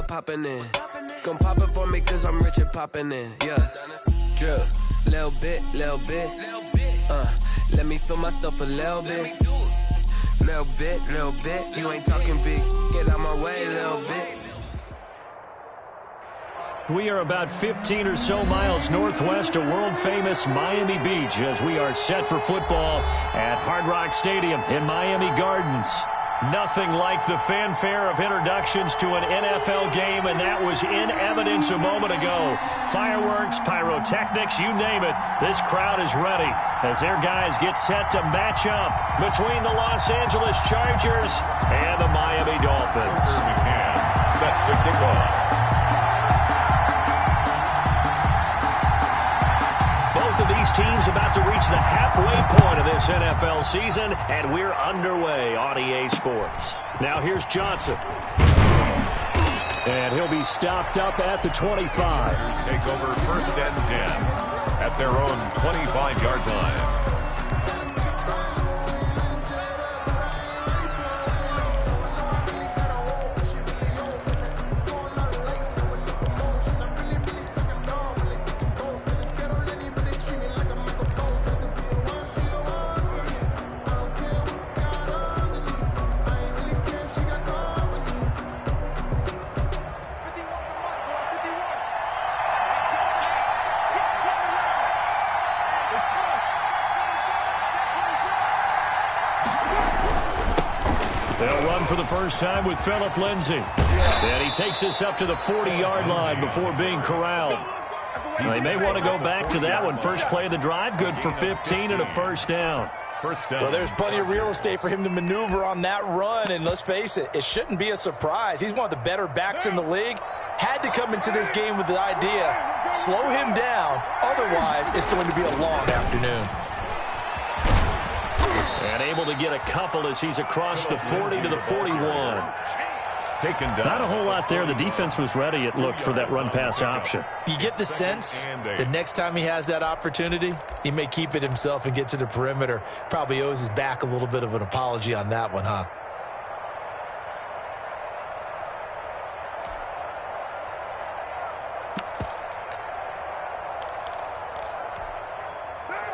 poppin' in. Gon' pop it for me cause I'm rich and poppin' in. Yeah. Drip. Little bit. Let me feel myself a little bit. Little bit. You ain't talking big. Get out my way a little bit. We are about 15 or so miles northwest of world-famous Miami Beach as we are set for football at Hard Rock Stadium in Miami Gardens. Nothing like the fanfare of introductions to an NFL game, and that was in evidence a moment ago. Fireworks, pyrotechnics, you name it. This crowd is ready as their guys get set to match up between the Los Angeles Chargers and the Miami Dolphins. Set to kick off. Both of these teams about to reach the halfway point of this NFL season, and we're underway on EA Sports. Now here's Johnson. And he'll be stopped up at the 25. Take over 1st and 10 at their own 25-yard line. They'll run for the first time with Phillip Lindsay. And he takes us up to the 40-yard line before being corralled. They may want to go back to that one. First play of the drive, good for 15 and a first down. Well, there's plenty of real estate for him to maneuver on that run, and let's face it, it shouldn't be a surprise. He's one of the better backs in the league. Had to come into this game with the idea, slow him down, otherwise it's going to be a long afternoon. And able to get a couple as he's across the 40 to the 41. Taken down. Not a whole lot there. The defense was ready, it looked, for that run-pass option. You get the sense that next time he has that opportunity, he may keep it himself and get to the perimeter. Probably owes his back a little bit of an apology on that one, huh?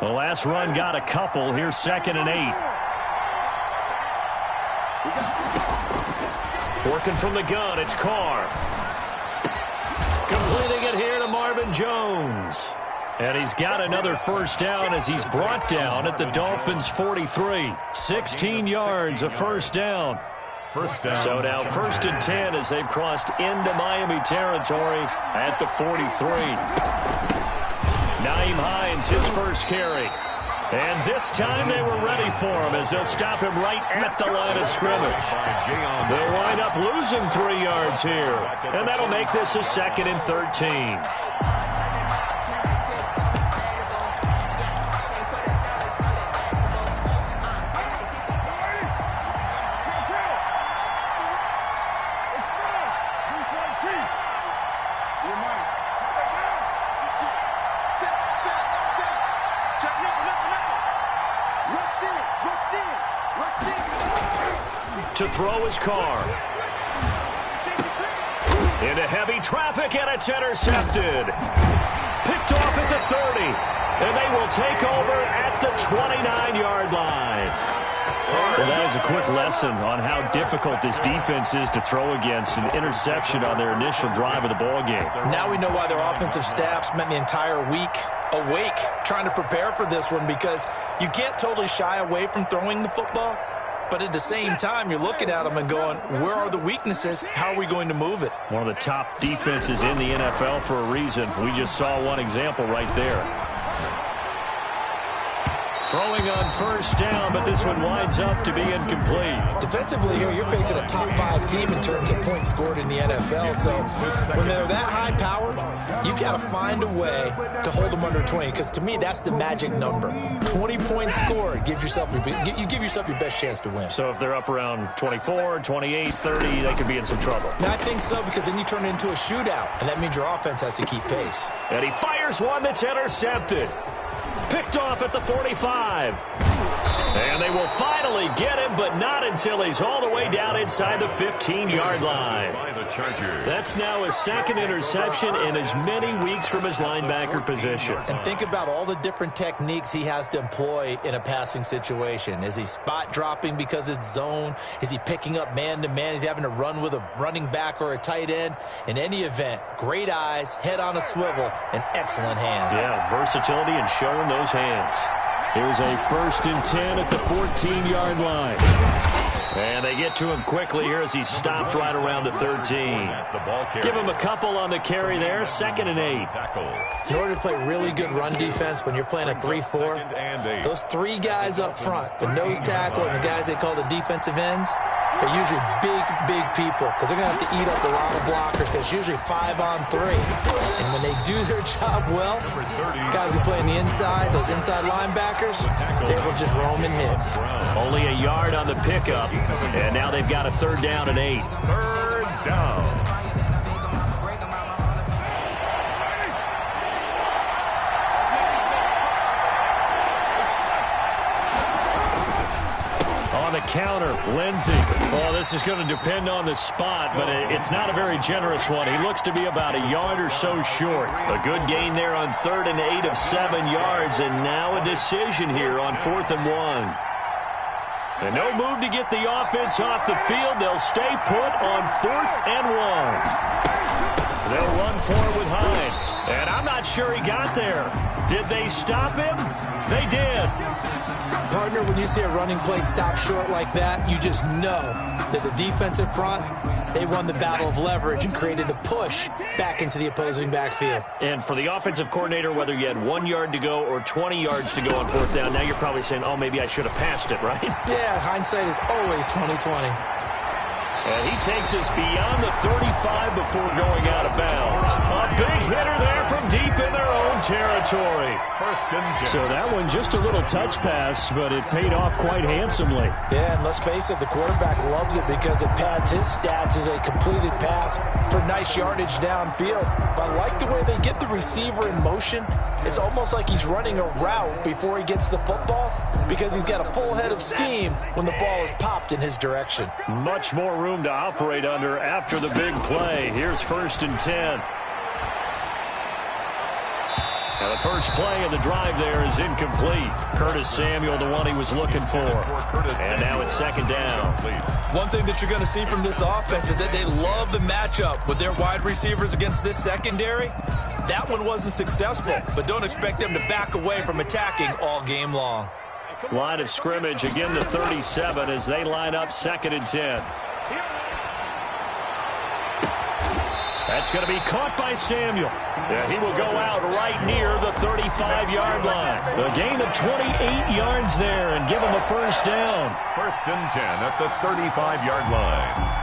The last run got a couple. Here's 2nd and 8. Working from the gun, it's Carr. Completing it here to Marvin Jones. And he's got another first down as he's brought down at the Dolphins' 43. 16 yards, a first down. First down. So now 1st and 10 as they've crossed into Miami territory at the 43. Nyheim Hines, his first carry. And this time they were ready for him as they'll stop him right at the line of scrimmage. They'll wind up losing 3 yards here. And that'll make this a 2nd and 13. To throw his Carr. Into heavy traffic, and it's intercepted. Picked off at the 30. And they will take over at the 29-yard line. Well, that is a quick lesson on how difficult this defense is to throw against. An interception on their initial drive of the ballgame. Now we know why their offensive staff spent the entire week awake trying to prepare for this one, because you can't totally shy away from throwing the football. But at the same time, you're looking at them and going, where are the weaknesses? How are we going to move it? One of the top defenses in the NFL for a reason. We just saw one example right there. Throwing on first down, but this one winds up to be incomplete. Defensively here, you're facing a top 5 team in terms of points scored in the NFL. So when they're that high-powered, you got to find a way to hold them under 20, because to me, that's the magic number. 20 points scored, you give yourself your best chance to win. So if they're up around 24, 28, 30, they could be in some trouble. And I think so, because then you turn it into a shootout, and that means your offense has to keep pace. And he fires one that's intercepted. Picked off at the 45. And they will finally get him, but not in until he's all the way down inside the 15-yard line. That's now his second interception in as many weeks from his linebacker position. And think about all the different techniques he has to employ in a passing situation. Is he spot dropping because it's zone? Is he picking up man-to-man? Is he having to run with a running back or a tight end? In any event, great eyes, head on a swivel, and excellent hands. Yeah, versatility and showing those hands. Here's a 1st and 10 at the 14-yard line. And they get to him quickly here as he stopped right around the 13. Give him a couple on the carry there, 2nd and 8. In order to play really good run defense when you're playing a 3-4, those 3 guys up front, the nose tackle and the guys they call the defensive ends, are usually big people because they're going to have to eat up a lot of blockers because it's usually 5 on 3. And when they do their job well, guys who play on the inside, those inside linebackers, they will just roam and hit. Only a yard on the pickup, and now they've got a 3rd down and 8. 3rd down. On the counter, Lindsey. Well, this is going to depend on the spot, but it's not a very generous one. He looks to be about a yard or so short. A good gain there on 3rd and 8 of 7 yards, and now a decision here on 4th and 1. And no move to get the offense off the field. They'll stay put on 4th and 1. They'll run for it with Hines. And I'm not sure he got there. Did they stop him? They did. Partner, when you see a running play stop short like that, you just know that the defensive front, they won the battle of leverage and created the push back into the opposing backfield. And for the offensive coordinator, whether you had 1 yard to go or 20 yards to go on 4th down, now you're probably saying, oh, maybe I should have passed it, right? Yeah, hindsight is always 20/20. And he takes us beyond the 35 before going out of bounds. A big hitter there from deep in their own territory. 1st and 10. So that one just a little touch pass, but it paid off quite handsomely. Yeah, and let's face it, the quarterback loves it because it pads his stats as a completed pass for nice yardage downfield. But I like the way they get the receiver in motion. It's almost like he's running a route before he gets the football because he's got a full head of steam when the ball is popped in his direction. Much more room to operate under after the big play. Here's 1st and 10. And the first play of the drive there is incomplete. Curtis Samuel, the one he was looking for. And now it's 2nd down. One thing that you're going to see from this offense is that they love the matchup with their wide receivers against this secondary. That one wasn't successful, but don't expect them to back away from attacking all game long. Line of scrimmage, again the 37 as they line up 2nd and 10. That's going to be caught by Samuel. Yeah, he will go out right near the 35-yard line. A gain of 28 yards there and give him a 1st down. 1st and 10 at the 35-yard line.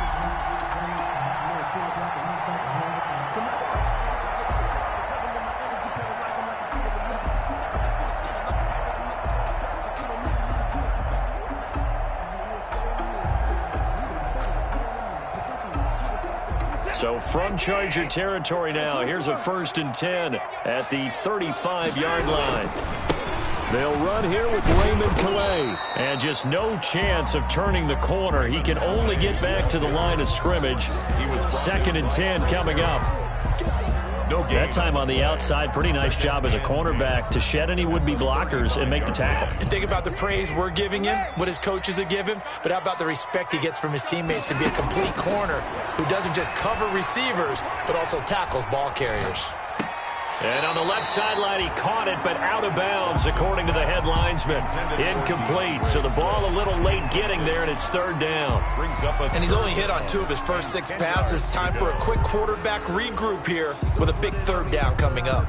So from Charger territory now, here's a 1st and 10 at the 35-yard line. They'll run here with Raymond Calais. And just no chance of turning the corner. He can only get back to the line of scrimmage. 2nd and 10 coming up. That time on the outside, pretty nice job as a cornerback to shed any would-be blockers and make the tackle. And think about the praise we're giving him, what his coaches have given him, but how about the respect he gets from his teammates to be a complete corner who doesn't just cover receivers, but also tackles ball carriers. And on the left sideline, he caught it, but out of bounds, according to the head linesman. Incomplete, so the ball a little late getting there, and it's 3rd down. And he's only hit on 2 of his first 6 passes. Time for a quick quarterback regroup here with a big 3rd down coming up.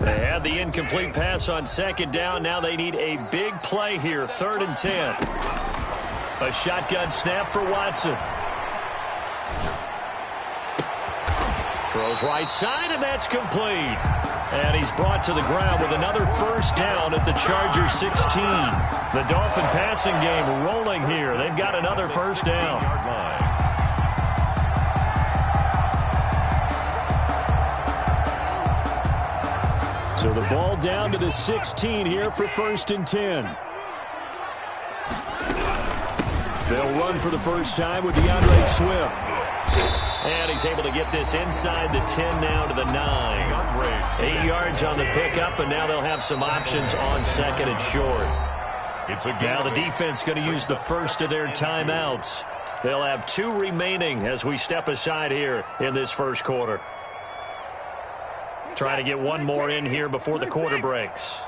They had the incomplete pass on 2nd down. Now they need a big play here, 3rd and 10. A shotgun snap for Watson. Throws right side, and that's complete. And he's brought to the ground with another 1st down at the Chargers 16. The Dolphin passing game rolling here. They've got another 1st down. So the ball down to the 16 here for 1st and 10. They'll run for the first time with DeAndre Swift. And he's able to get this inside the 10 now to the 9. 8 yards on the pickup, and now they'll have some options on 2nd and short. Now the defense going to use the first of their timeouts. They'll have 2 remaining as we step aside here in this first quarter. Trying to get one more in here before the quarter breaks.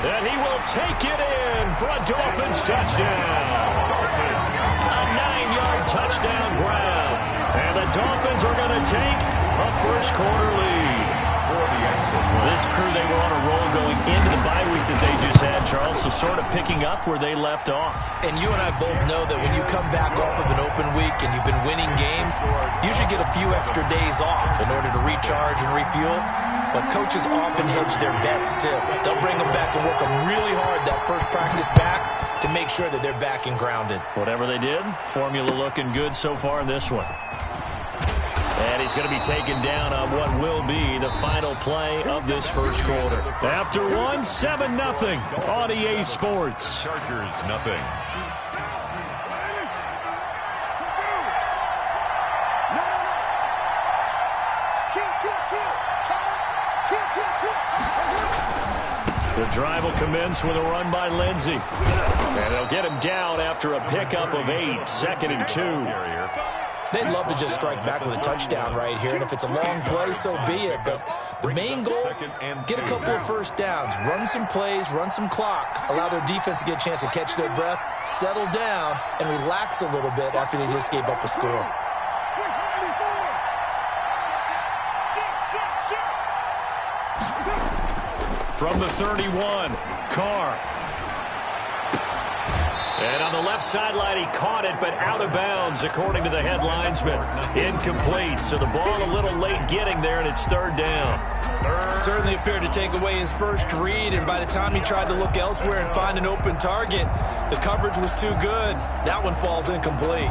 And he will take it in for a Dolphins touchdown. A 9-yard touchdown grab. And the Dolphins are going to take a first quarter lead. This crew, they were on a roll going into the bye week that they just had, Charles, so sort of picking up where they left off. And you and I both know that when you come back off of an open week and you've been winning games, you should get a few extra days off in order to recharge and refuel. But coaches often hedge their bets, too. They'll bring them back and work them really hard that first practice back to make sure that they're back and grounded. Whatever they did, formula looking good so far in this one. And he's going to be taken down on what will be the final play of this first quarter. After one, 7-0 on EA Sports. Chargers, nothing. The drive will commence with a run by Lindsey. And they'll get him down after a pickup of 8, 2nd and 2. They'd love to just strike back with a touchdown right here, and if it's a long play, so be it. But the main goal, get a couple of first downs, run some plays, run some clock, allow their defense to get a chance to catch their breath, settle down, and relax a little bit after they just gave up a score. From the 31, Carr. And on the left sideline, he caught it, but out of bounds, according to the head linesman. Incomplete, so the ball a little late getting there, and it's 3rd down. Certainly appeared to take away his first read, and by the time he tried to look elsewhere and find an open target, the coverage was too good. That one falls incomplete.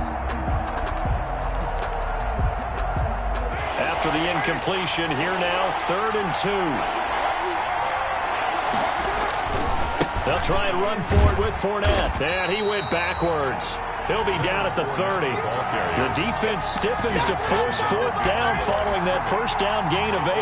After the incompletion, here now, 3rd and 2. They'll try and run for it with Fournette. And he went backwards. He'll be down at the 30. The defense stiffens to force 4th down following that first down gain of 8.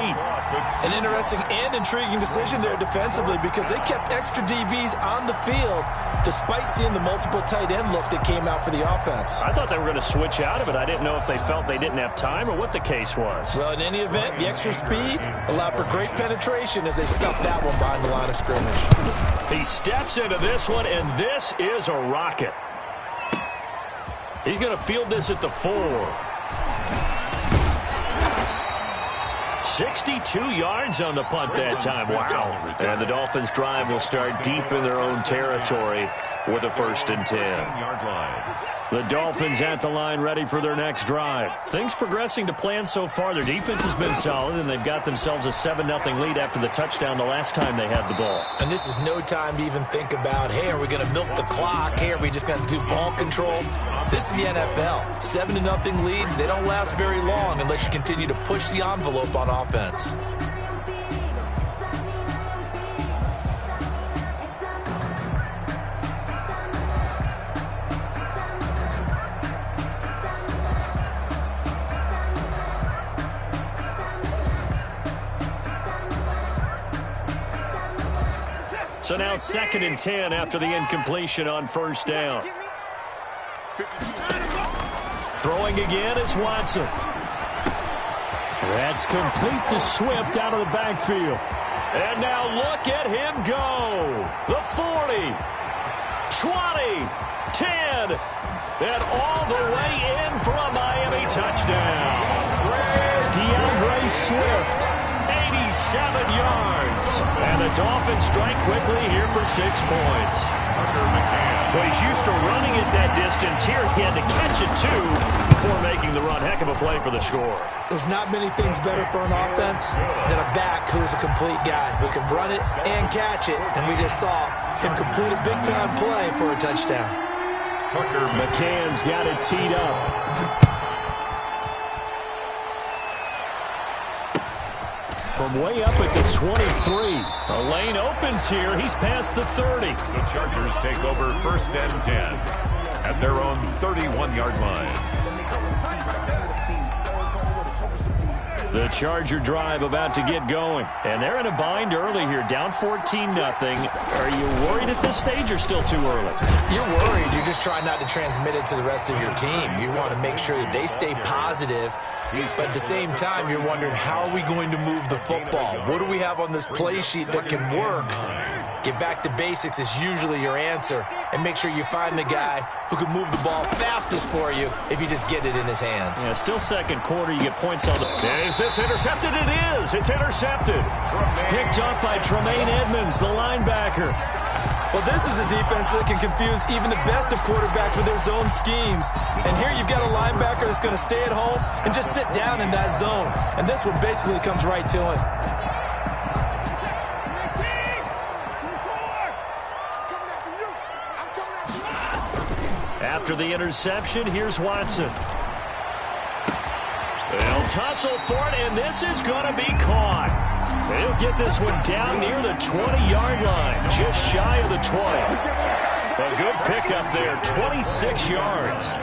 An interesting and intriguing decision there defensively because they kept extra DBs on the field despite seeing the multiple tight end look that came out for the offense. I thought they were going to switch out of it. I didn't know if they felt they didn't have time or what the case was. Well, in any event, the extra speed allowed for great penetration as they stuffed that one behind the line of scrimmage. He steps into this one, and this is a rocket. He's going to field this at the 4. 62 yards on the punt that time. Wow. And the Dolphins' drive will start deep in their own territory with a 1st and 10. The Dolphins at the line ready for their next drive. Things progressing to plan so far. Their defense has been solid, and they've got themselves a 7-0 lead after the touchdown the last time they had the ball. And this is no time to even think about, hey, are we going to milk the clock? Hey, are we just going to do ball control? This is the NFL. 7-0 leads, they don't last very long unless you continue to push the envelope on offense. So now 2nd and 10 after the incompletion on 1st down. Throwing again is Watson. That's complete to Swift out of the backfield. And now look at him go. The 40, 20, 10, and all the way in for a Miami touchdown. DeAndre Swift, 87 yards. And the Dolphins strike quickly here for 6 points. Well, he's used to running it that distance. Here he had to catch it, too, before making the run. Heck of a play for the score. There's not many things better for an offense than a back who's a complete guy who can run it and catch it. And we just saw him complete a big-time play for a touchdown. McCann's got it teed up. From way up at the 23. A lane opens here. He's past the 30. The Chargers take over 1st and 10 at their own 31-yard line. The Charger drive about to get going. And they're in a bind early here, down 14-0. Are you worried at this stage or still too early? You're worried. You're just trying not to transmit it to the rest of your team. You want to make sure that they stay positive. But at the same time, you're wondering, how are we going to move the football? What do we have on this play sheet that can work? Get back to basics is usually your answer. And make sure you find the guy who can move the ball fastest for you if you just get it in his hands. Yeah, still second quarter. You get points on the... Is this intercepted? It is. It's intercepted. Picked up by Tremaine Edmonds, the linebacker. Well, this is a defense that can confuse even the best of quarterbacks with their zone schemes. And here you've got a linebacker that's going to stay at home and just sit down in that zone. And this one basically comes right to him. After the interception, here's Watson. They'll tussle for it, and this is going to be caught. They'll get this one down near the 20-yard line, just shy of the 20. A good pickup there, 26 yards.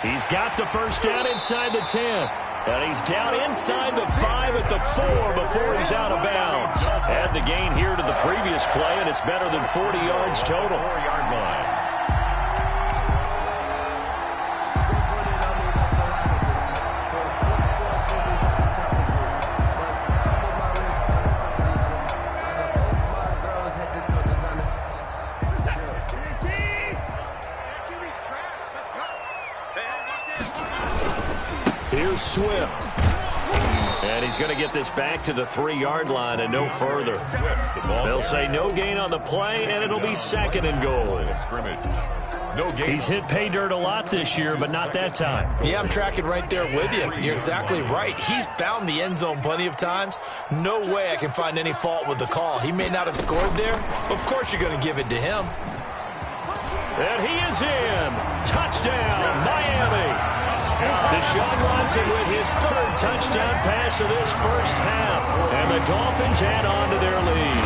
He's got the first down inside the 10. And he's down inside the 5 at the 4 before he's out of bounds. Add the gain here to the previous play, and it's better than 40 yards total. 4-yard line. Here's Swift. And he's going to get this back to the 3-yard line and no further. They'll say no gain on the play, and it'll be 2nd and goal. No gain. He's hit pay dirt a lot this year, but not that time. Yeah, I'm tracking right there with you. You're exactly right. He's found the end zone plenty of times. No way I can find any fault with the call. He may not have scored there. Of course you're going to give it to him. And he is in. Touchdown, Miami. Deshaun Watson with his 3rd touchdown pass of this first half. And the Dolphins add on to their lead.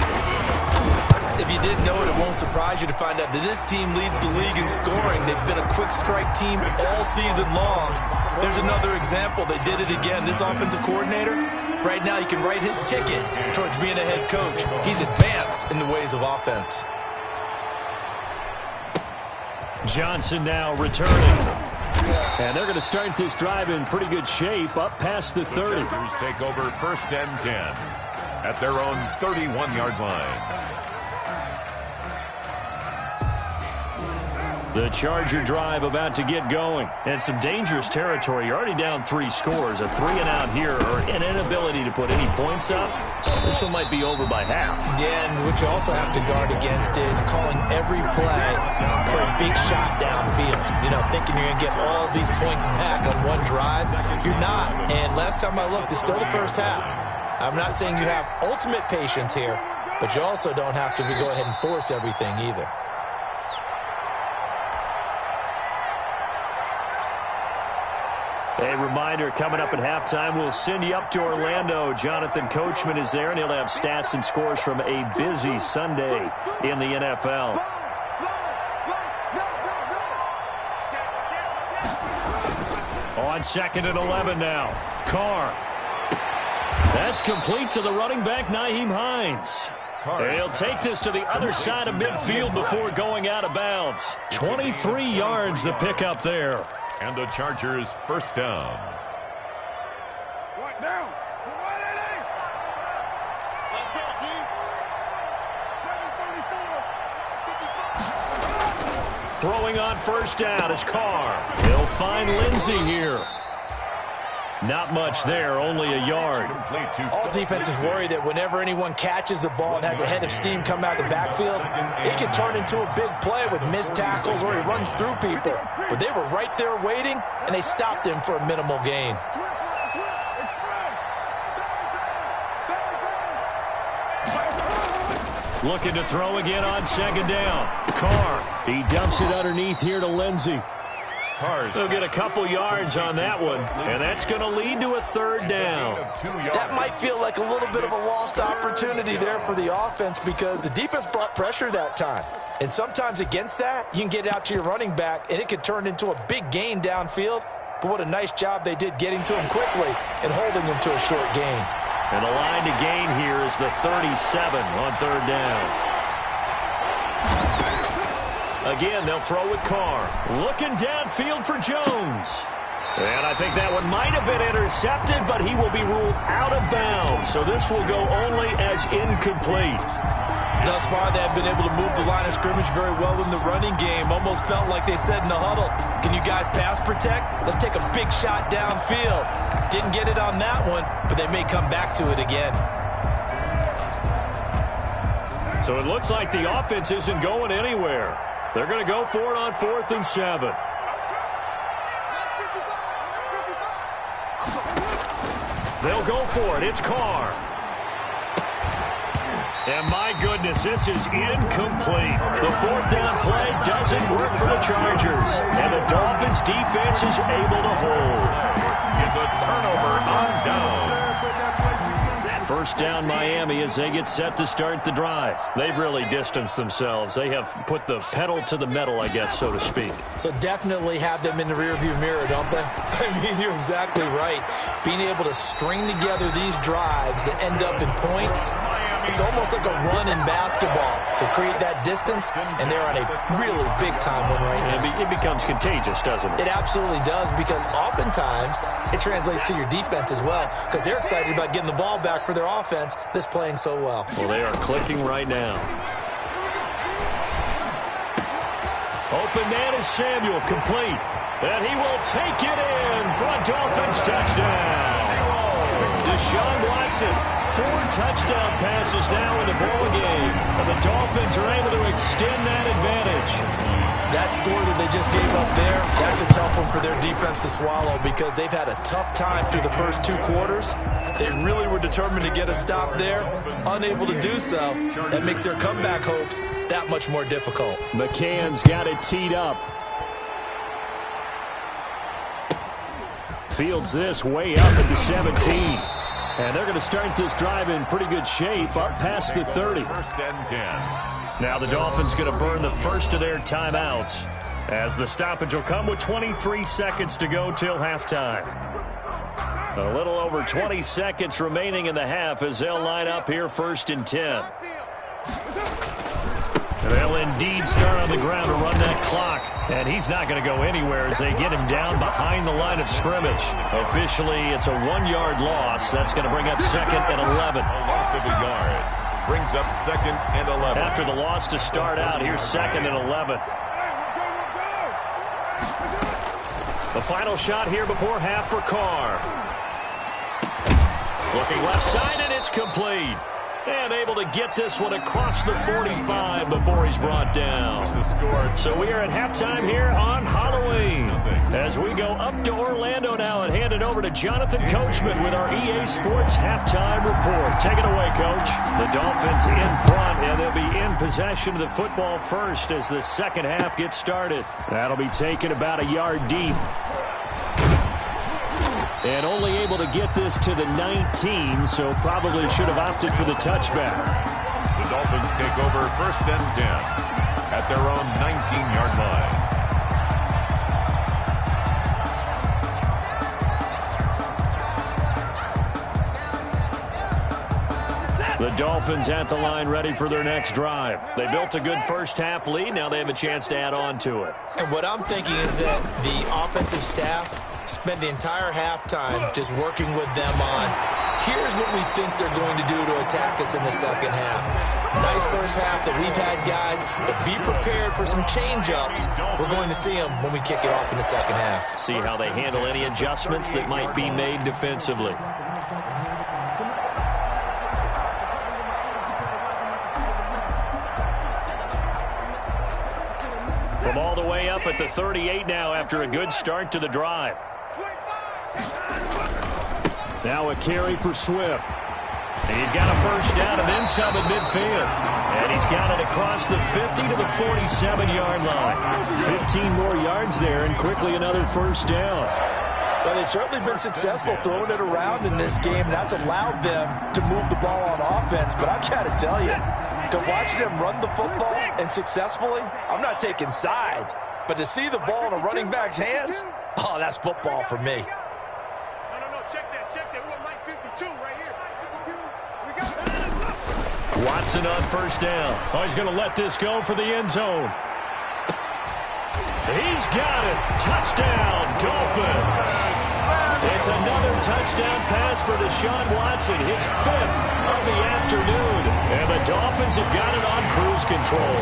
If you didn't know it, it won't surprise you to find out that this team leads the league in scoring. They've been a quick strike team all season long. There's another example. They did it again. This offensive coordinator, right now you can write his ticket towards being a head coach. He's advanced in the ways of offense. Johnson now returning. And they're going to start this drive in pretty good shape, up past the 30. The Chargers take over 1st and 10 at their own 31-yard line. The Charger drive about to get going. And some dangerous territory. You're already down 3 scores. A 3-and-out here, or an inability to put any points up. This one might be over by half. Yeah, and what you also have to guard against is calling every play for a big shot downfield. You know, thinking you're going to get all these points back on one drive. You're not. And last time I looked, it's still the first half. I'm not saying you have ultimate patience here, but you also don't have to go ahead and force everything either. A reminder, coming up at halftime, we'll send you up to Orlando. Jonathan Coachman is there, and he'll have stats and scores from a busy Sunday in the NFL. On 2nd and 11 now. Carr. That's complete to the running back, Nyheim Hines. He'll take this to the other side of midfield before going out of bounds. 23 yards the pickup there. And the Chargers 1st down. Right now. Throwing on 1st down is Carr. He'll find Lindsey here. Not much there, only a yard. All defenses worry that whenever anyone catches the ball and has a head of steam come out of the backfield, it can turn into a big play with missed tackles or he runs through people. But they were right there waiting, and they stopped him for a minimal gain. Looking to throw again on second down. Carr, he dumps it underneath here to Lindsey. They'll get a couple yards on that one, and that's going to lead to a third down. That might feel like a little bit of a lost opportunity there for the offense because the defense brought pressure that time. And sometimes against that, you can get out to your running back, and it could turn into a big gain downfield. But what a nice job they did getting to him quickly and holding him to a short gain. And the line to gain here is the 37 on third down. Again, they'll throw with Carr. Looking downfield for Jones. And I think that one might have been intercepted, but he will be ruled out of bounds. So this will go only as incomplete. Thus far, they have been able to move the line of scrimmage very well in the running game. Almost felt like they said in the huddle, can you guys pass protect? Let's take a big shot downfield. Didn't get it on that one, but they may come back to it again. So it looks like the offense isn't going anywhere. They're going to go for it on 4th and 7. They'll go for it. It's Carr. And my goodness, this is incomplete. The 4th down play doesn't work for the Chargers. And the Dolphins' defense is able to hold. It's a turnover on down. First down Miami as they get set to start the drive. They've really distanced themselves. They have put the pedal to the metal, I guess, so to speak. So definitely have them in the rearview mirror, don't they? I mean, you're exactly right. Being able to string together these drives that end up in points, it's almost like a run in basketball to create that distance, and they're on a really big-time one right now. It becomes contagious, doesn't it? It absolutely does, because oftentimes it translates to your defense as well, because they're excited about getting the ball back for their offense that's playing so well. Well, they are clicking right now. Open man is Samuel, complete. And he will take it in for a Dolphins touchdown. Deshaun Watson, 4 touchdown passes now in the ball game. And the Dolphins are able to extend that advantage. That score that they just gave up there, that's a tough one for their defense to swallow because they've had a tough time through the first 2 quarters. They really were determined to get a stop there, unable to do so. That makes their comeback hopes that much more difficult. McCann's got it teed up. Fields this way up at the 17. And they're going to start this drive in pretty good shape up past the 30. First and 10. Now the Dolphins going to burn the first of their timeouts as the stoppage will come with 23 seconds to go till halftime. A little over 20 seconds remaining in the half as they'll line up here 1st and 10. They'll indeed start on the ground to run that clock. And he's not going to go anywhere as they get him down behind the line of scrimmage. Officially, it's a 1-yard loss. That's going to bring up 2nd and 11. A loss of a yard brings up 2nd and 11. After the loss to start out, here's 2nd and 11. The final shot here before half for Carr. Looking left side, and it's complete. And able to get this one across the 45 before he's brought down. So we are at halftime here on Halloween. As we go up to Orlando now and hand it over to Jonathan Coachman with our EA Sports halftime report. Take it away, Coach. The Dolphins in front, and they'll be in possession of the football first as the second half gets started. That'll be taken about a yard deep. And only able to get this to the 19, so probably should have opted for the touchback. The Dolphins take over 1st and 10 at their own 19-yard line. The Dolphins at the line ready for their next drive. They built a good first-half lead. Now they have a chance to add on to it. And what I'm thinking is that the offensive staff spend the entire halftime just working with them on, here's what we think they're going to do to attack us in the second half. Nice first half that we've had, guys, but be prepared for some change-ups. We're going to see them when we kick it off in the second half. See how they handle any adjustments that might be made defensively. From all the way up at the 38 now after a good start to the drive. Now a carry for Swift. He's got a first down and then some at midfield. And he's got it across the 50 to the 47-yard line. 15 more yards there and quickly another first down. Well, they've certainly been successful throwing it around in this game. That's allowed them to move the ball on offense. But I've got to tell you, to watch them run the football and successfully, I'm not taking sides. But to see the ball in a running back's hands, oh, that's football for me. No, check that. We want Mike 52 right here. 52. We got that. Watson on first down. Oh, he's going to let this go for the end zone. He's got it. Touchdown, Dolphins. It's another touchdown pass for Deshaun Watson, his 5th of the afternoon. And the Dolphins have got it on cruise control.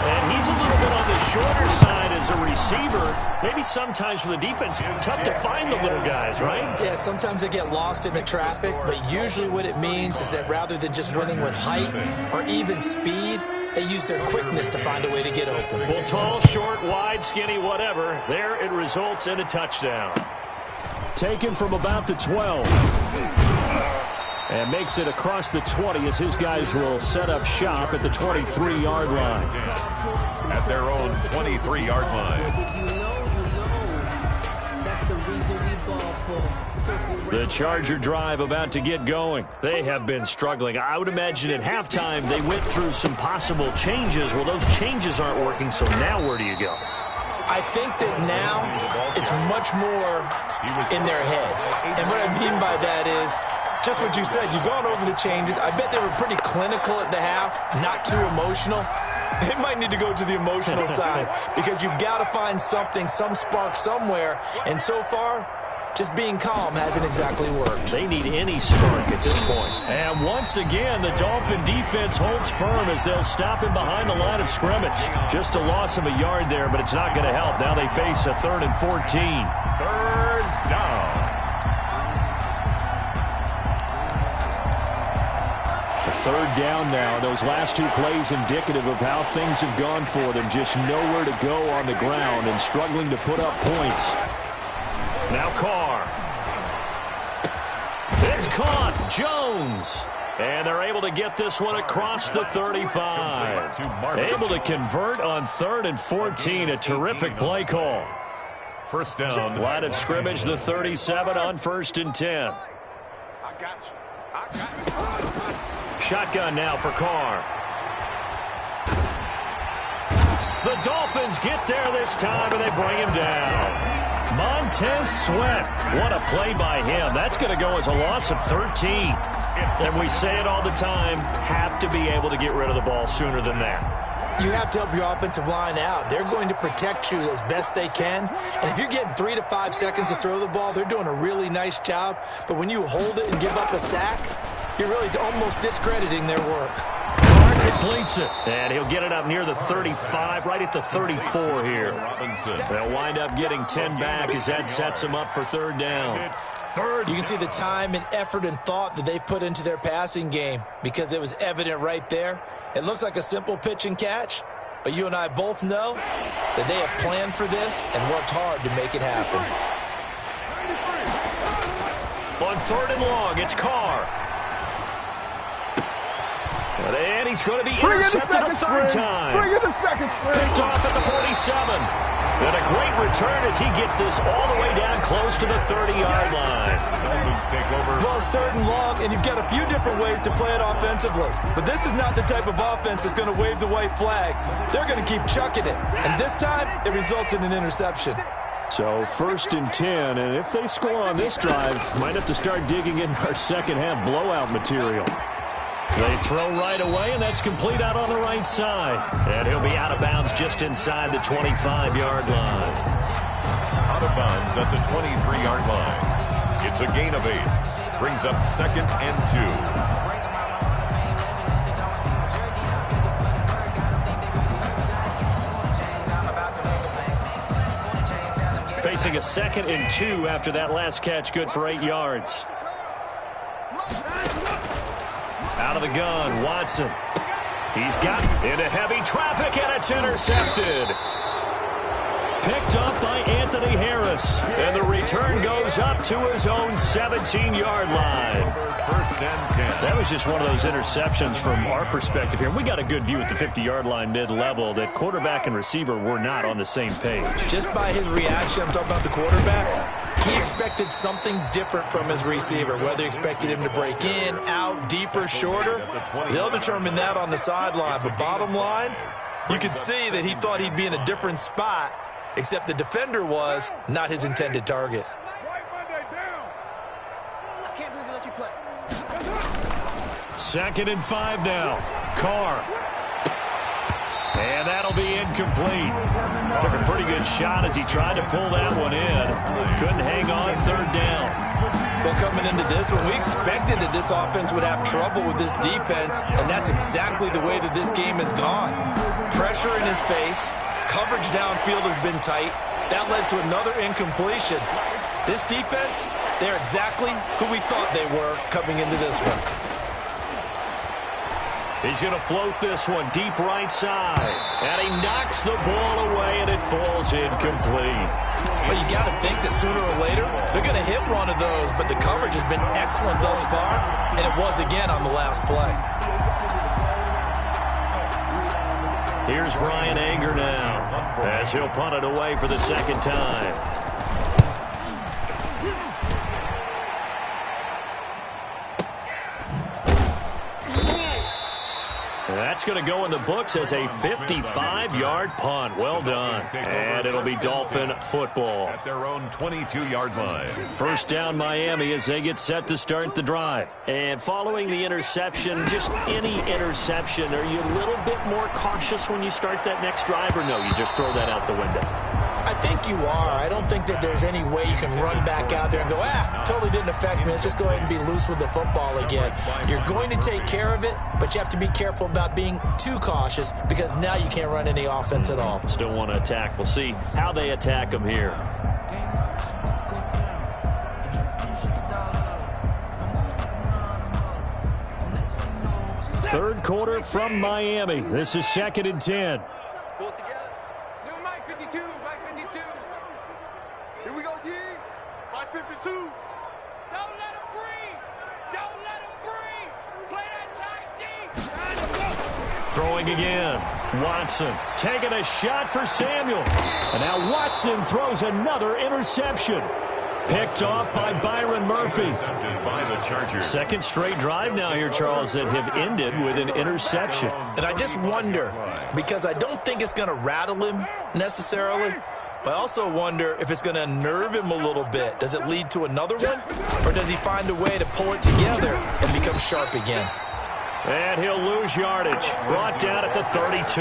And he's a little bit on the shorter side as a receiver. Maybe sometimes for the defense, it's tough to find the little guys, right? Yeah, sometimes they get lost in the traffic, but usually what it means is that rather than just winning with height or even speed, they use their quickness to find a way to get open. Well, tall, short, wide, skinny, whatever, there it results in a touchdown. Taken from about the 12. And makes it across the 20 as his guys will set up shop at the 23-yard line. At their own 23-yard line. The Charger drive about to get going. They have been struggling. I would imagine at halftime they went through some possible changes. Well, those changes aren't working, so now where do you go? I think that now it's much more in their head. And what I mean by that is, just what you said, you've gone over the changes. I bet they were pretty clinical at the half, not too emotional. They might need to go to the emotional side because you've got to find something, some spark somewhere. And so far, just being calm hasn't exactly worked. They need any spark at this point. And once again, the Dolphin defense holds firm as they'll stop him behind the line of scrimmage. Just a loss of a yard there, but it's not going to help. Now they face a 3rd and 14. 3rd down. Third down now. Those last 2 plays indicative of how things have gone for them. Just nowhere to go on the ground and struggling to put up points. Now Carr. It's caught. Jones. And they're able to get this one across the 35. Able to convert on 3rd and 14. A terrific play call. First down. Line of scrimmage, the 37 on 1st and 10. I got you. Shotgun now for Carr. The Dolphins get there this time, and they bring him down. Montez Sweat. What a play by him. That's going to go as a loss of 13. And we say it all the time, have to be able to get rid of the ball sooner than that. You have to help your offensive line out. They're going to protect you as best they can. And if you're getting 3 to 5 seconds to throw the ball, they're doing a really nice job. But when you hold it and give up a sack, you're really almost discrediting their work. Carr completes it. And he'll get it up near the 35, right at the 34 here. They'll wind up getting 10 back as that sets them up for 3rd down. You can see the time and effort and thought that they've put into their passing game because it was evident right there. It looks like a simple pitch and catch, but you and I both know that they have planned for this and worked hard to make it happen. On 3rd and long, it's Carr. And he's going to be intercepted a 3rd time. Bring in the second spring. Picked off at the 47. And a great return as he gets this all the way down close to the 30-yard line. Take over. Well, it's 3rd and long, and you've got a few different ways to play it offensively. But this is not the type of offense that's going to wave the white flag. They're going to keep chucking it. And this time, it results in an interception. So 1st and 10, and if they score on this drive, might have to start digging in our second-half blowout material. They throw right away, and that's complete out on the right side. And he'll be out of bounds just inside the 25-yard line. Out of bounds at the 23-yard line. It's a gain of 8. Brings up 2nd and 2. Facing a 2nd and 2 after that last catch, good for 8 yards. Out of the gun, Watson. He's got into heavy traffic, and it's intercepted. picked up by Anthony Harris. And the return goes up to his own 17-yard line. First and 10. That was just one of those interceptions from our perspective here. We got a good view at the 50-yard line mid-level that quarterback and receiver were not on the same page. Just by his reaction, I'm talking about the quarterback, he expected something different from his receiver, whether he expected him to break in, out, deeper, shorter. They'll determine that on the sideline. But bottom line, you could see that he thought he'd be in a different spot, except the defender was not his intended target. I can't believe they let you play. 2nd and 5 now. Carr. And that'll be incomplete. Took a pretty good shot as he tried to pull that one in. Couldn't hang on 3rd down. Well, coming into this one, we expected that this offense would have trouble with this defense, and that's exactly the way that this game has gone. Pressure in his face. Coverage downfield has been tight. That led to another incompletion. This defense, they're exactly who we thought they were coming into this one. He's going to float this one deep right side. And he knocks the ball away, and it falls incomplete. But you got to think that sooner or later, they're going to hit one of those. But the coverage has been excellent thus far, and it was again on the last play. Here's Brian Anger now, as he'll punt it away for the 2nd time. That's going to go in the books as a 55-yard punt. Well done. And it'll be Dolphin football. At their own 22-yard line. 1st down Miami as they get set to start the drive. And following the interception, just any interception, are you a little bit more cautious when you start that next drive, or no, you just throw that out the window? I think you are. I don't think that there's any way you can run back out there and go, totally didn't affect me. Let's just go ahead and be loose with the football again. You're going to take care of it, but you have to be careful about being too cautious because now you can't run any offense at all. Still want to attack. We'll see how they attack them here. Third quarter from Miami. This is 2nd and 10. Pull it together. New Mike 52, Mike 52. Here we go, G. Mike 52. Don't let him breathe. Don't let him breathe. Play that tight D. Throwing again. Watson taking a shot for Samuel. And now Watson throws another interception. Picked off by Byron Murphy. By the Chargers. 2nd straight drive now here, Charles, that have ended with an interception. And I just wonder, because I don't think it's going to rattle him necessarily, but I also wonder if it's going to unnerve him a little bit. Does it lead to another one? Or does he find a way to pull it together and become sharp again? And he'll lose yardage. Brought down at the 32.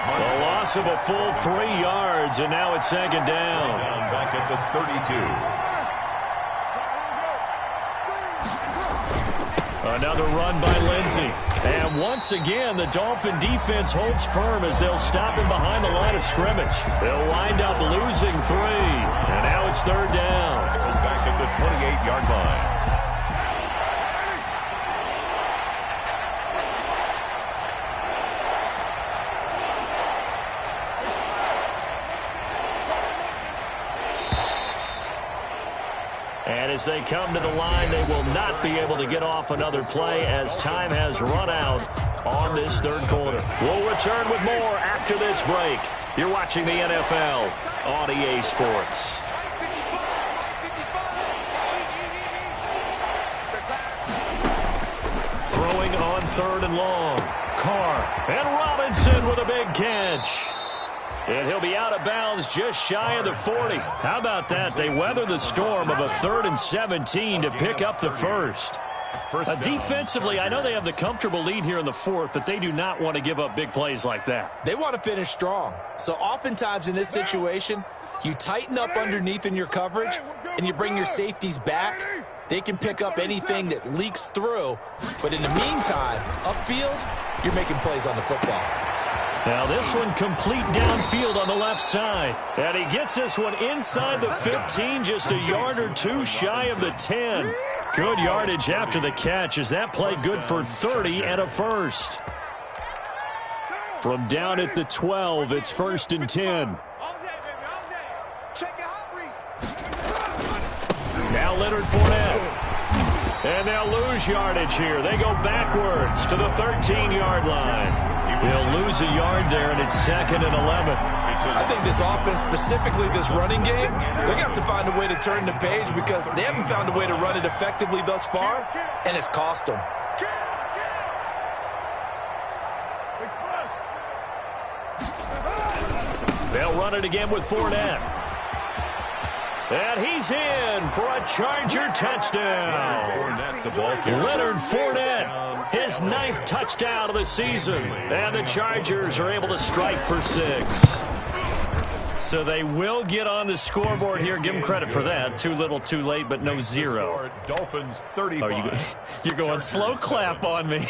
The loss of a full 3 yards, and now it's 2nd down. Back at the 32. Another run by Lindsey. And once again, the Dolphin defense holds firm as they'll stop him behind the line of scrimmage. They'll wind up losing 3. And now it's 3rd down. Back at the 28-yard line. And as they come to the line, they will not be able to get off another play as time has run out on this 3rd quarter. We'll return with more after this break. You're watching the NFL on EA Sports. Throwing on 3rd and long. Carr and Robinson with a big catch. And he'll be out of bounds just shy of the 40. How about that? They weather the storm of a 3rd and 17 to pick up the first. Defensively, I know they have the comfortable lead here in the 4th, but they do not want to give up big plays like that. They want to finish strong. So oftentimes in this situation, you tighten up underneath in your coverage, and you bring your safeties back. They can pick up anything that leaks through. But in the meantime, upfield, you're making plays on the football. Now this one complete downfield on the left side. And he gets this one inside the 15, just a yard or 2 shy of the 10. Good yardage after the catch as that play good for 30 and a first. From down at the 12, it's 1st and 10. Check your hot read. Now Leonard Fournette. And they'll lose yardage here. They go backwards to the 13-yard line. They'll lose a yard there, and it's 2nd and 11. I think this offense, specifically this running game, they're going to have to find a way to turn the page because they haven't found a way to run it effectively thus far, and it's cost them. They'll run it again with Fournette. And he's in for a Charger touchdown. Leonard Fournette, his 9th touchdown of the season. And the Chargers are able to strike for 6. So they will get on the scoreboard here. Give them credit for that. Too little, too late, but no 0. Dolphins 35. You're going slow clap on me.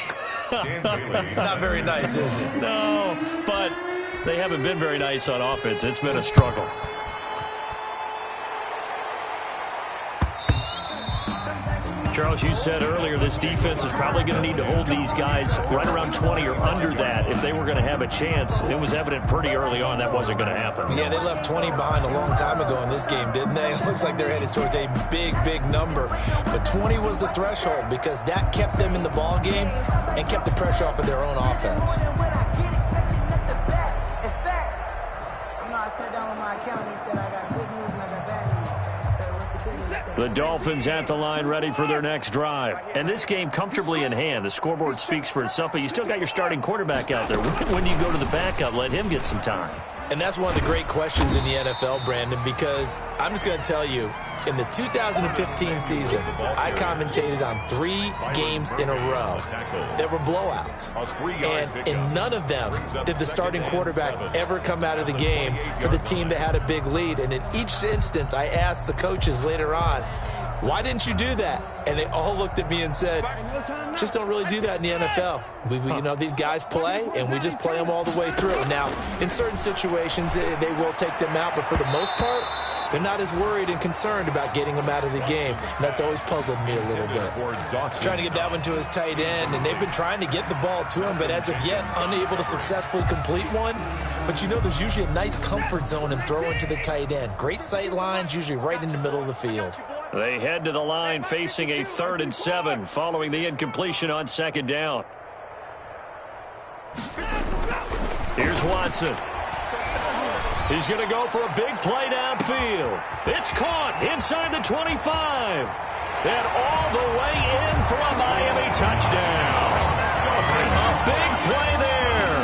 Not very nice, is it? No, but they haven't been very nice on offense. It's been a struggle. Charles, you said earlier this defense is probably going to need to hold these guys right around 20 or under that if they were going to have a chance. It was evident pretty early on that wasn't going to happen. Yeah, they left 20 behind a long time ago in this game, didn't they? It looks like they're headed towards a big, big number. But 20 was the threshold because that kept them in the ball game and kept the pressure off of their own offense. I sat down with my accountant. He said I got good news and I got bad news. I said, what's the good news? The Dolphins at the line ready for their next drive. And this game comfortably in hand. The scoreboard speaks for itself, but you still got your starting quarterback out there. When do you go to the backup? Let him get some time. And that's one of the great questions in the NFL, Brandon, because I'm just going to tell you, in the 2015 season, I commentated on 3 games in a row that were blowouts. And in none of them did the starting quarterback ever come out of the game for the team that had a big lead. And in each instance, I asked the coaches later on, why didn't you do that? And they all looked at me and said, just don't really do that in the NFL. You know, these guys play, and we just play them all the way through. Now, in certain situations, they will take them out, but for the most part, they're not as worried and concerned about getting them out of the game. And that's always puzzled me a little bit. Trying to get that one to his tight end, and they've been trying to get the ball to him, but as of yet, unable to successfully complete one. But you know, there's usually a nice comfort zone in throwing to the tight end. Great sight lines, usually right in the middle of the field. They head to the line facing a 3rd and 7 following the incompletion on 2nd down. Here's Watson. He's going to go for a big play downfield. It's caught inside the 25. And all the way in for a Miami touchdown. A big play there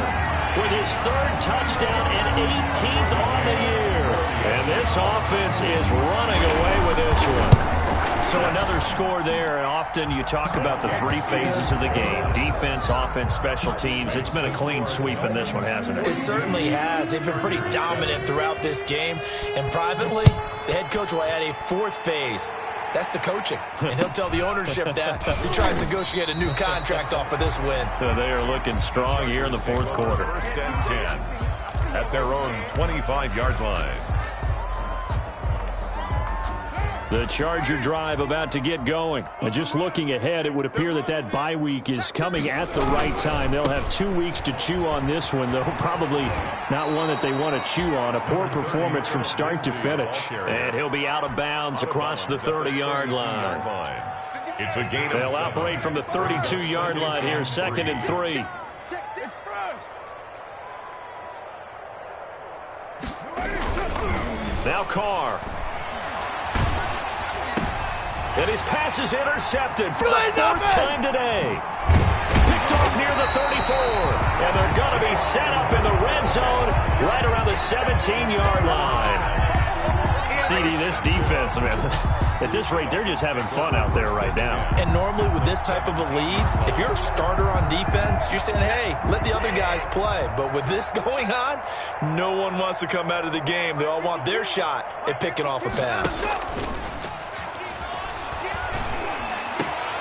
with his 3rd touchdown and 18th on the year. And this offense is running away with this one. So another score there, and often you talk about the 3 phases of the game. Defense, offense, special teams. It's been a clean sweep in this one, hasn't it? It certainly has. They've been pretty dominant throughout this game. And privately, the head coach will add a 4th phase. That's the coaching. And he'll tell the ownership that as he tries to negotiate a new contract off of this win. They are looking strong here in the 4th quarter. 1st and 10 at their own 25-yard line. The Charger drive about to get going. And just looking ahead, it would appear that bye week is coming at the right time. They'll have 2 weeks to chew on this one, though probably not one that they want to chew on. A poor performance from start to finish. And he'll be out of bounds across the 30-yard line. It's a gain of 7. They'll operate from the 32-yard line here, 2nd and 3. Now Carr. And his pass is intercepted for the 4th time today. Picked off near the 34. And they're going to be set up in the red zone right around the 17-yard line. CD, this defense, man, at this rate, they're just having fun out there right now. And normally with this type of a lead, if you're a starter on defense, you're saying, hey, let the other guys play. But with this going on, no one wants to come out of the game. They all want their shot at picking off a pass.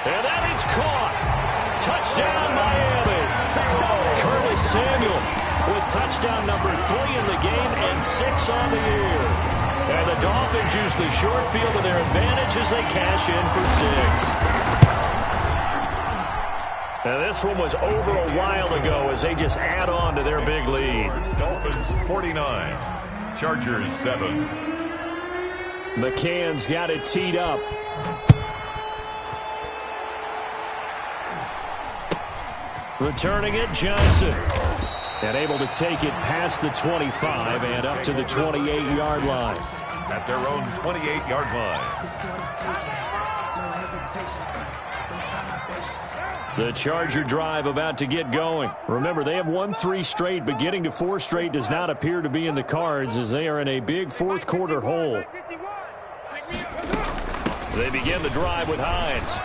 And that is caught. Touchdown, Miami. Curtis Samuel with touchdown number 3 in the game and 6 on the year. And the Dolphins use the short field to their advantage as they cash in for 6. Now this one was over a while ago as they just add on to their big lead. Dolphins 49, Chargers 7. McCann's got it teed up. Returning it, Johnson. And able to take it past the 25 and up to the 28-yard line. At their own 28-yard line. The Charger drive about to get going. Remember, they have won 3 straight, but getting to 4 straight does not appear to be in the cards as they are in a big fourth-quarter hole. They begin the drive with Hines.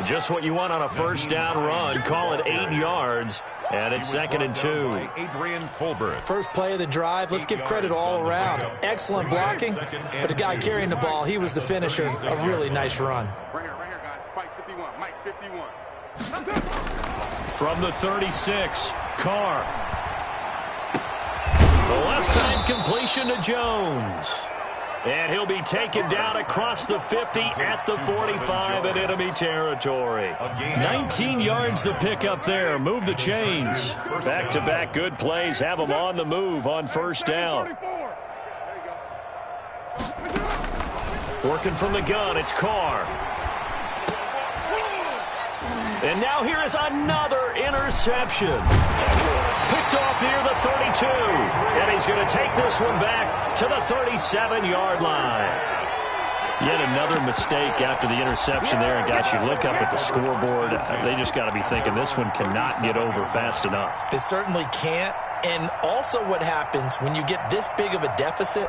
Just what you want on a first down run. Call it 8 yards, and it's 2nd and 2. Adrian Colbert. First play of the drive, let's give credit all around. Excellent blocking, but the guy carrying the ball, he was the finisher. A really nice run. Right here, guys. Fight 51. Mike 51. From the 36, Carr. The left side completion to Jones. And he'll be taken down across the 50 at the 45 in enemy territory. 19 yards to pick up there. Move the chains. Back-to-back good plays have them on the move on first down. Working from the gun, it's Carr. And now here is another interception. Picked off near the 32. And he's going to take this one back to the 37-yard line. Yet another mistake after the interception there. And, guys, you look up at the scoreboard. They just got to be thinking this one cannot get over fast enough. It certainly can't. And also what happens when you get this big of a deficit,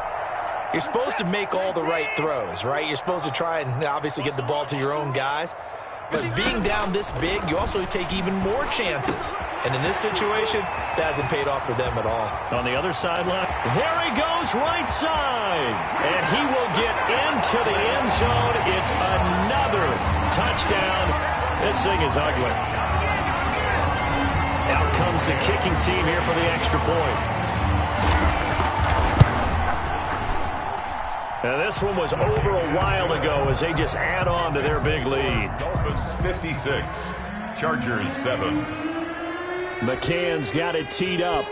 you're supposed to make all the right throws, right? You're supposed to try and obviously get the ball to your own guys. But being down this big, you also take even more chances. And in this situation, that hasn't paid off for them at all. On the other sideline, there he goes right side. And he will get into the end zone. It's another touchdown. This thing is ugly. Out comes the kicking team here for the extra point. Now this one was over a while ago as they just add on to their big lead. Dolphins 56, Chargers 7. McCann's got it teed up.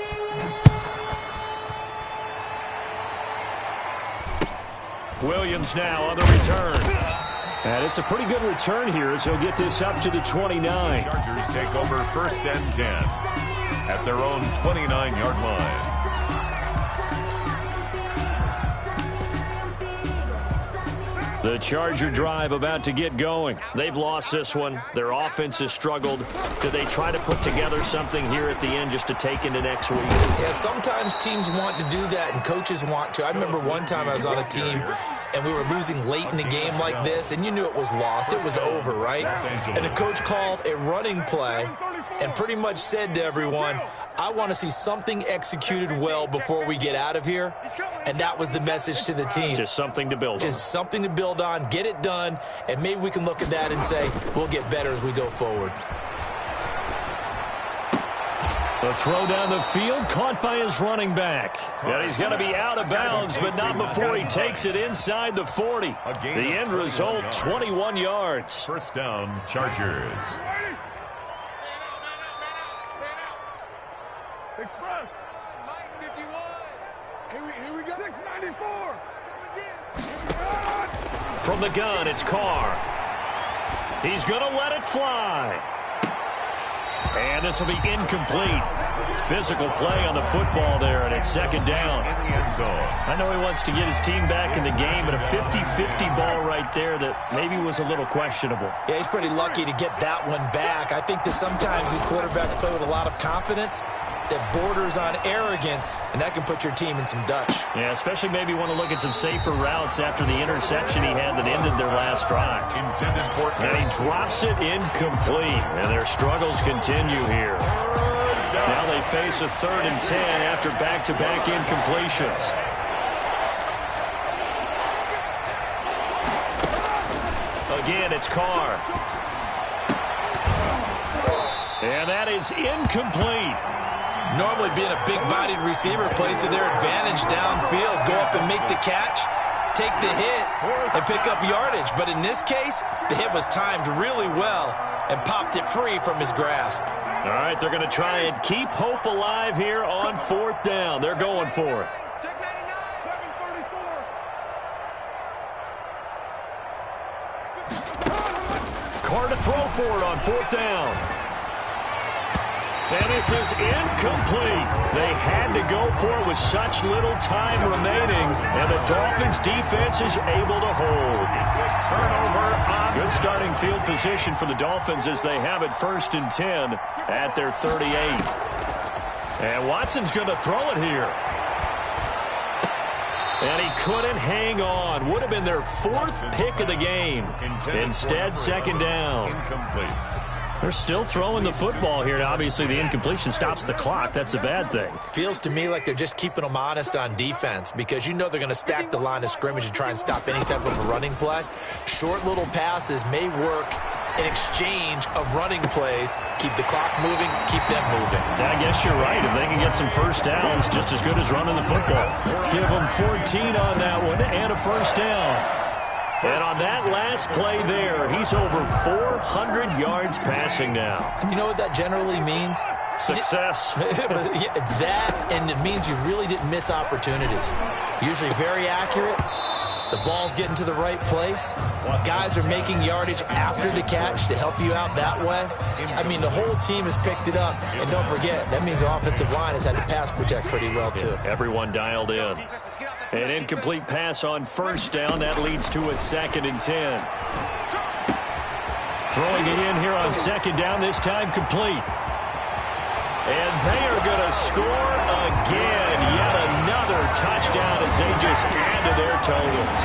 Williams now on the return. And it's a pretty good return here as he'll get this up to the 29. Chargers take over 1st and 10 at their own 29-yard line. The Charger drive about to get going. They've lost this one. Their offense has struggled. Do they try to put together something here at the end just to take into next week? Yeah, sometimes teams want to do that and coaches want to. I remember one time I was on a team and we were losing late in the game like this, and you knew it was lost. It was over, right? And the coach called a running play and pretty much said to everyone, I want to see something executed well before we get out of here. And that was the message to the team. Just something to build on. Just something to build on, get it done, and maybe we can look at that and say, we'll get better as we go forward. The throw down the field, caught by his running back. And he's going to be out of bounds, but not before he takes it inside the 40. The end result, 21 yards. First down, Chargers. Express. Mike 51. Here we go. 694. From the gun, it's Carr. He's going to let it fly. And this will be incomplete. Physical play on the football there, and it's 2nd down. In the end zone. I know he wants to get his team back in the game, but a 50-50 ball right there that maybe was a little questionable. Yeah, he's pretty lucky to get that one back. I think that sometimes these quarterbacks play with a lot of confidence that borders on arrogance, and that can put your team in some Dutch. Yeah, especially maybe want to look at some safer routes after the interception he had that ended their last drive. Intended for And he drops it incomplete, and their struggles continue here. Now they face a 3rd and 10 after back-to-back incompletions. Again, it's Carr. And that is incomplete. Normally being a big-bodied receiver plays to their advantage downfield. Go up and make the catch, take the hit, and pick up yardage. But in this case, the hit was timed really well and popped it free from his grasp. All right, they're going to try and keep hope alive here on 4th down. They're going for it. Check 99. Carr to throw for it on 4th down. And this is incomplete. They had to go for it with such little time remaining, and the Dolphins' defense is able to hold. It's a turnover on. Good starting field position for the Dolphins as they have it 1st and 10 at their 38. And Watson's going to throw it here. And he couldn't hang on. Would have been their 4th pick of the game. Instead, 2nd down. Incomplete. They're still throwing the football here. Obviously, the incompletion stops the clock. That's a bad thing. Feels to me like they're just keeping them honest on defense because you know they're going to stack the line of scrimmage and try and stop any type of a running play. Short little passes may work in exchange of running plays. Keep the clock moving, keep them moving. I guess you're right. If they can get some first downs, just as good as running the football. Give them 14 on that one and a 1st down. And on that last play there, he's over 400 yards passing now. You know what that generally means? Success. That, and it means you really didn't miss opportunities. Usually very accurate. The ball's getting to the right place. Guys are making yardage after the catch to help you out that way. I mean, the whole team has picked it up. And don't forget, that means the offensive line has had to pass protect pretty well, too. Everyone dialed in. An incomplete pass on 1st down. That leads to a 2nd and 10. Throwing it in here on 2nd down, this time complete. And they are going to score again. Yet another touchdown as they just add to their totals.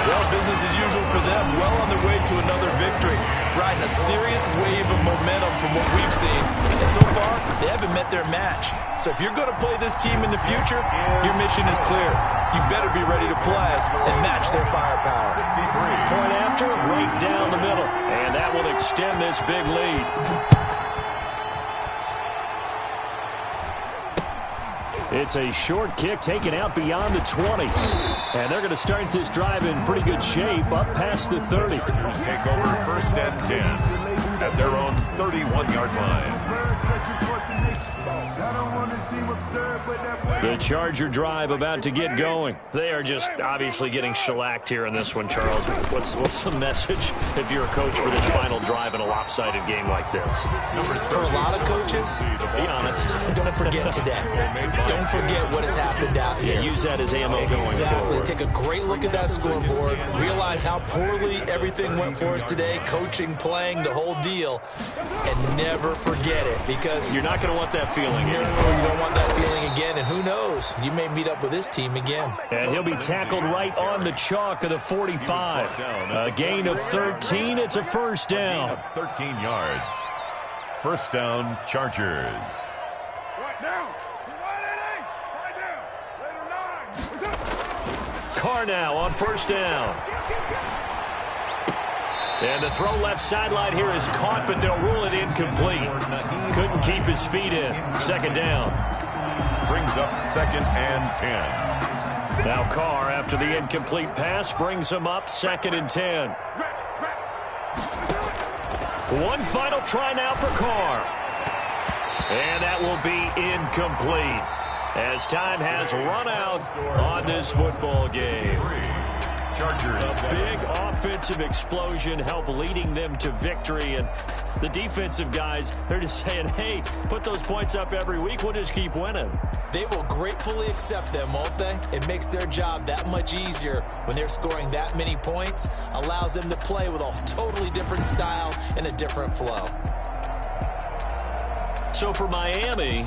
Well, business as usual for them. Well on their way to another victory. Riding a serious wave of momentum from what we've seen. And so far, they haven't met their match. So if you're going to play this team in the future, your mission is clear. You better be ready to play and match their firepower. 63. Point after, right down the middle. And that will extend this big lead. It's a short kick taken out beyond the 20. And they're going to start this drive in pretty good shape up past the 30. Take over 1st and 10 at their own 31-yard line. The Charger drive about to get going. They are just obviously getting shellacked here in this one, Charles. What's the message if you're a coach for this final drive in a lopsided game like this? For a lot of coaches, be honest. Don't forget today. Don't forget what has happened out here. Use that as ammo going forward. Take a great look at that scoreboard. Realize how poorly everything went for us today. Coaching, playing, the whole deal. And never forget it because you're not going to want that feeling here. No, you don't want that feeling again. And who knows? You may meet up with this team again. And he'll be tackled right on the chalk of the 45. A gain of 13. It's a 1st down. 13 yards. 1st down, Chargers. Carr now on 1st down. And the throw left sideline here is caught, but they'll rule it incomplete. Couldn't keep his feet in. 2nd down. Brings up 2nd and 10. Now Carr, after the incomplete pass, brings him up 2nd and 10. One final try now for Carr. And that will be incomplete as time has run out on this football game. Chargers. A big offensive explosion helped leading them to victory. And the defensive guys, they're just saying, hey, put those points up every week. We'll just keep winning. They will gratefully accept them, won't they? It makes their job that much easier when they're scoring that many points. Allows them to play with a totally different style and a different flow. So for Miami,